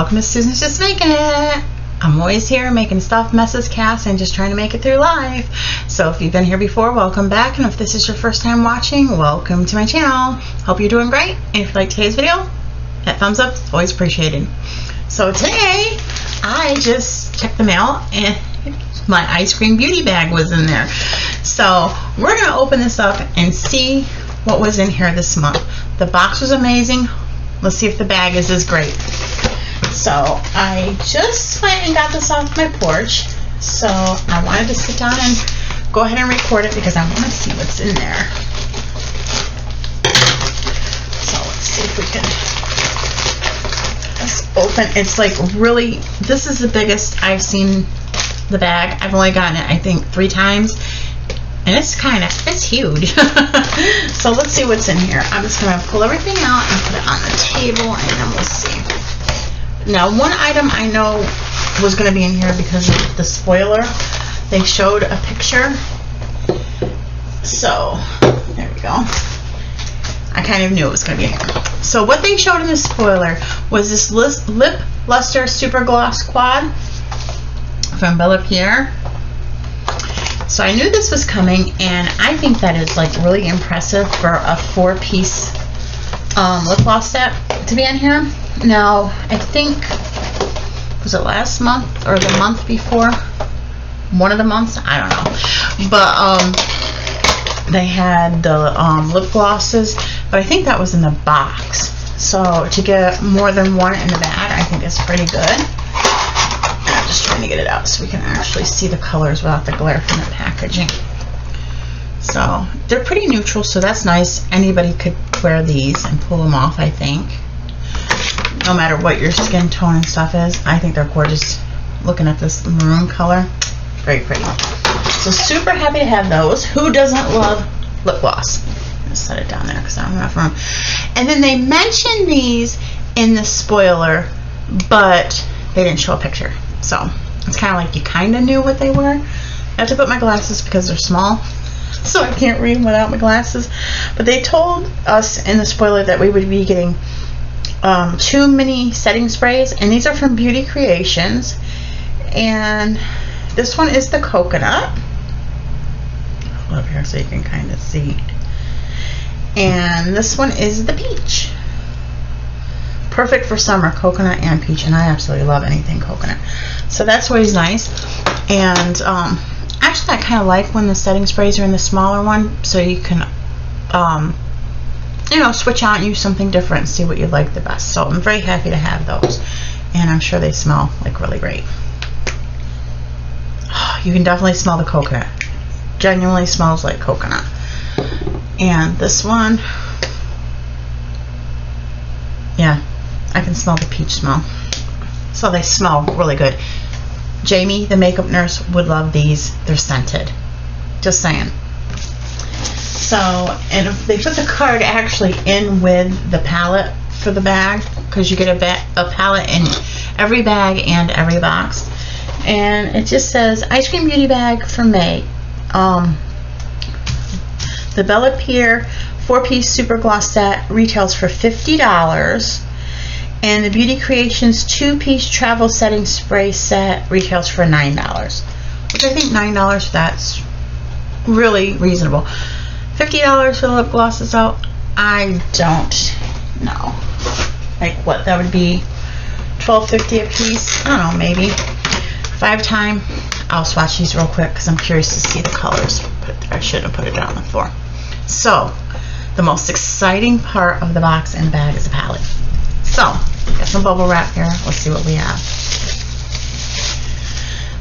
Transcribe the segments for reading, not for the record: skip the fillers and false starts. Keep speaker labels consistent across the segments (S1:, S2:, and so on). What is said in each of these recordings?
S1: welcome to Susan's Just Making It. I'm always here making stuff, messes, casts, and just trying to make it through life. So if you've been here before, welcome back, and if this is your first time watching, welcome to my channel. Hope you're doing great, and if you like today's video, that thumbs up is always appreciated. So today, I just checked the mail, and my Eyescreamm Beauty Bag was in there. So we're going to open this up and see what was in here this month. The box was amazing. Let's see if the bag is as great. So I just went and got this off my porch. So I wanted to sit down and go ahead and record it because I want to see what's in there. So let's see if we can just open. It's like really, this is the biggest I've seen the bag. I've only gotten it I think 3 times. And it's huge. So let's see what's in here. I'm just going to pull everything out and put it on the table, and then we'll see. Now, one item I know was going to be in here because of the spoiler. They showed a picture. So, there we go. I kind of knew it was going to be in here. So, what they showed in the spoiler was this Lip Luster Super Gloss Quad from Bella Pierre. So I knew this was coming, and I think that is like really impressive for a 4-piece lip gloss set to be in here. Now, I think, was it last month or the month before? One of the months? I don't know. But they had the lip glosses, but I think that was in the box. So to get more than one in the bag, I think is pretty good. I'm just trying to get it out so we can actually see the colors without the glare from the packaging. So they're pretty neutral, so that's nice. Anybody could wear these and pull them off, I think. No matter what your skin tone and stuff is. I think they're gorgeous. Looking at this maroon color, very pretty. So super happy to have those. Who doesn't love lip gloss? Just set it down there because I don't have enough room. And then they mentioned these in the spoiler, but they didn't show a picture. So it's kind of like you kind of knew what they were. I have to put my glasses because they're small, so I can't read them without my glasses. But they told us in the spoiler that we would be getting 2 mini setting sprays, and these are from Beauty Creations. And this one is the coconut. Hold up here so you can kind of see. And this one is the peach. Perfect for summer, coconut and peach, and I absolutely love anything coconut. So that's always nice. And actually I kind of like when the setting sprays are in the smaller one, so you can you know, switch out and use something different and see what you like the best. So I'm very happy to have those, and I'm sure they smell like really great. You can definitely smell the coconut. Genuinely smells like coconut. And this one, yeah, I can smell the peach smell. So they smell really good. Jamie, the makeup nurse, would love these. They're scented. Just saying. So, and if they put the card actually in with the palette for the bag, because you get a palette in every bag and every box. And it just says Eyescreamm Beauty Bag for May. The Bella Pierre 4-piece super gloss set retails for $50, and the Beauty Creations 2-piece travel setting spray set retails for $9, which I think $9, that's really reasonable. $50 for the lip glosses though, I don't know. Like what that would be, $12.50 a piece. I don't know, maybe. If I have time, I'll swatch these real quick because I'm curious to see the colors. I should have put it down on the floor. So, the most exciting part of the box and the bag is the palette. So, got some bubble wrap here. Let's see what we have.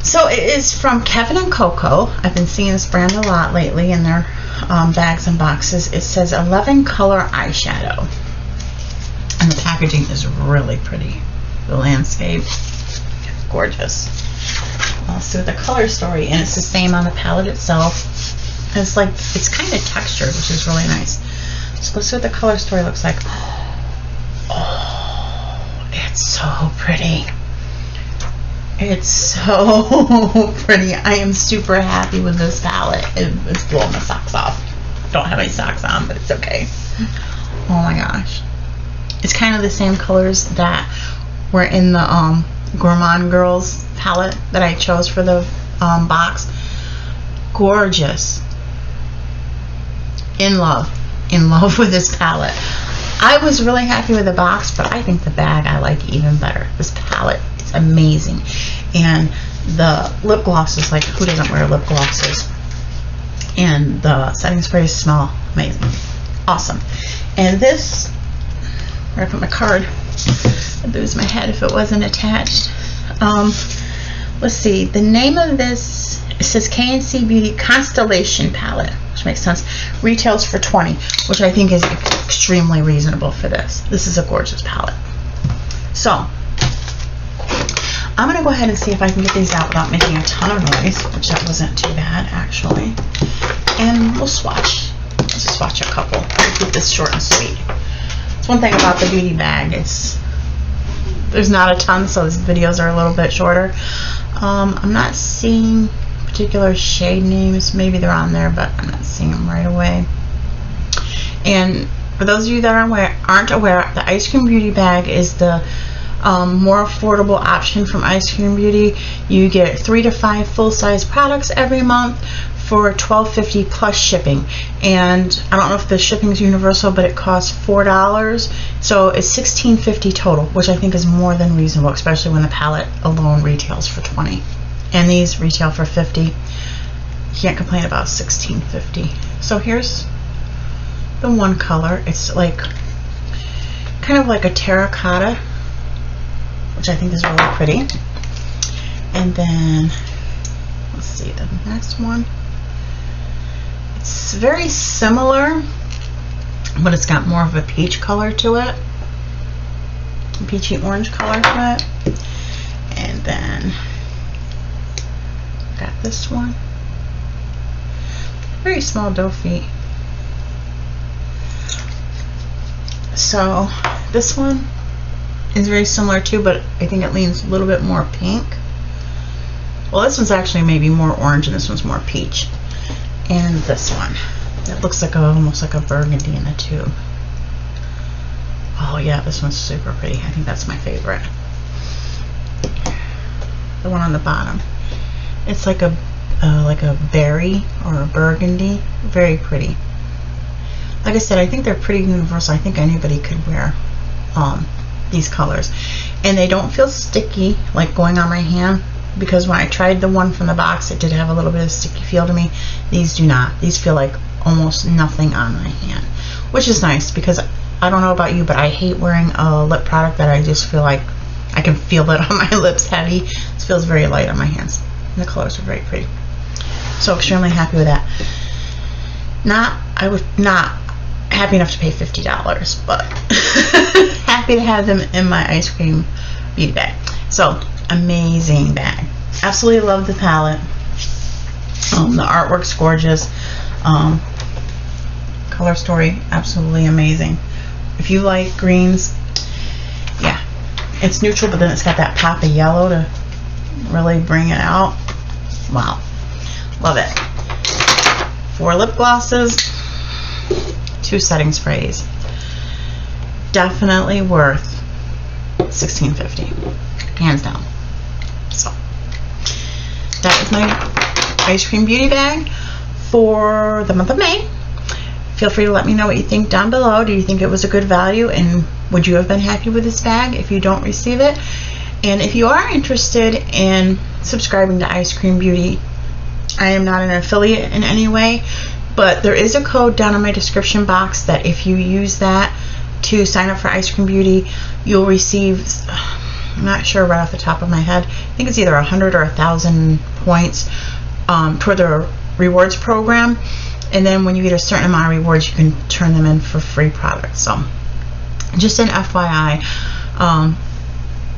S1: So, it is from Kevin & Coco. I've been seeing this brand a lot lately in their bags and boxes. It says 11 color eyeshadow. And the packaging is really pretty. The landscape, gorgeous. Let's see what the color story, and it's the same on the palette itself. It's like, it's kind of textured, which is really nice. So let's see what the color story looks like. Oh, it's so pretty. It's so pretty. I am super happy with this palette. It's blowing my socks off. Don't have any socks on, but it's okay. Oh my gosh. It's kind of the same colors that were in the Gourmand Girls palette that I chose for the box. Gorgeous. In love with this palette. I was really happy with the box, but I think the bag I like even better. This palette is amazing. And the lip glosses, like who doesn't wear lip glosses? And the setting sprays smell amazing. Awesome. And this, where I put my card, I'd lose my head if it wasn't attached. Let's see, the name of this, it says KNC Beauty Constellation Palette, which makes sense. Retails for $20, which I think is extremely reasonable for this. This is a gorgeous palette. So I'm going to go ahead and see if I can get these out without making a ton of noise, which that wasn't too bad actually. And we'll swatch. Let's just swatch a couple. I'll keep this short and sweet. It's one thing about the beauty bag, there's not a ton, so these videos are a little bit shorter. I'm not seeing particular shade names. Maybe they're on there, but I'm not seeing them right away. And for those of you that aren't aware, the Eyescream Beauty Bag is the more affordable option from Eyescream Beauty. You get 3 to 5 full-size products every month for $12.50 plus shipping. And I don't know if the shipping is universal, but it costs $4, so it's $16.50 total, which I think is more than reasonable, especially when the palette alone retails for $20 and these retail for $50. You can't complain about $16.50. So here's the one color. It's like kind of like a terracotta, which I think is really pretty. And then let's see the next one. It's very similar, but it's got more of a peach color to it, a peachy orange color to it. And then got this one, very small doe feet. So this one is very similar too, but I think it leans a little bit more pink. Well, this one's actually maybe more orange and this one's more peach. And this one, it looks like almost like a burgundy in the tube. Oh yeah, this one's super pretty. I think that's my favorite. The one on the bottom, it's like a berry or a burgundy. Very pretty. Like I said, I think they're pretty universal. I think anybody could wear these colors, and they don't feel sticky like going on my hand, because when I tried the one from the box, it did have a little bit of sticky feel to me. These do not. These feel like almost nothing on my hand, which is nice, because I don't know about you, but I hate wearing a lip product that I just feel like I can feel it on my lips heavy. This feels very light on my hands, and the colors are very pretty. So extremely happy with that. I was not happy enough to pay $50, but happy to have them in my Eyescream Beauty Bag. So amazing bag. Absolutely love the palette. The artwork's gorgeous. Color story, absolutely amazing. If you like greens, yeah, it's neutral, but then it's got that pop of yellow to really bring it out. Wow, love it. 4 lip glosses, 2 setting sprays. Definitely worth $16.50, hands down. So that is my Eyescream Beauty Bag for the month of May. Feel free to let me know what you think down below. Do you think it was a good value, and would you have been happy with this bag if you don't receive it? And if you are interested in subscribing to Eyescream Beauty, I am not an affiliate in any way, but there is a code down in my description box that if you use that to sign up for Eyescream Beauty, you'll receive, I'm not sure right off the top of my head, I think it's either 100 or 1,000 points toward the rewards program. And then when you get a certain amount of rewards, you can turn them in for free products. So just an FYI,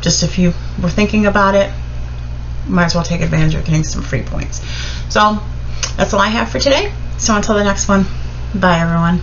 S1: just if you were thinking about it, might as well take advantage of getting some free points. So that's all I have for today. So until the next one, bye everyone.